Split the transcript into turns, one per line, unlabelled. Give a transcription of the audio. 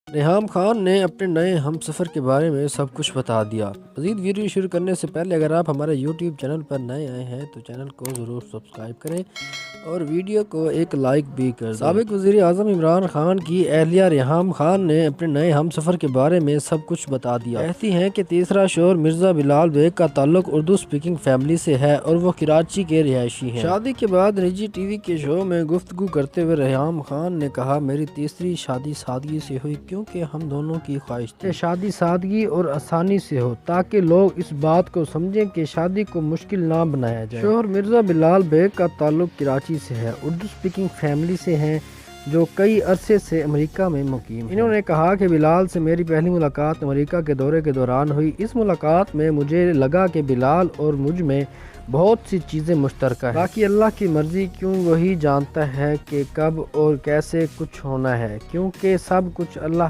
रेहाम खान ने अपने नए हमसफ़र के बारे में सब कुछ बता दिया। मज़ीद वीडियो शुरू करने से पहले अगर आप हमारे यूट्यूब चैनल पर नए आए हैं तो चैनल को ज़रूर सब्सक्राइब करें और वीडियो को एक लाइक भी कर दें। साबिक वज़ीर आज़म इमरान खान की अहलिया रेहाम खान ने अपने नए हमसफ़र के बारे में सब कुछ बता दिया। कहती हैं कि तीसरा शोहर मिर्ज़ा बिलाल बेग का ताल्लुक उर्दू स्पीकिंग फैमिली से है और वो कराची के रिहायशी हैं। शादी के बाद निजी टीवी के शो में गुफ्तगू करते हुए रेहाम खान ने कहा, मेरी तीसरी शादी सादगी से हुई क्योंकि हम दोनों की ख्वाहिश थी शादी सादगी और आसानी से हो ताकि लोग इस बात को समझें कि शादी को मुश्किल ना बनाया जाए। शोहर मिर्ज़ा बिलाल बेग का ताल्लुक कराची से है, उर्दू स्पीकिंग फैमिली से हैं जो कई अरसे से अमेरिका में मुकीम है। इन्होंने कहा कि बिलाल से मेरी पहली मुलाकात अमेरिका के दौरे के दौरान हुई। इस मुलाकात में मुझे लगा कि बिलाल और मुझ में बहुत सी चीज़ें मुश्तरका है, बाकी अल्लाह की मर्ज़ी, क्यों वही जानता है कि कब और कैसे कुछ होना है, क्योंकि सब कुछ अल्लाह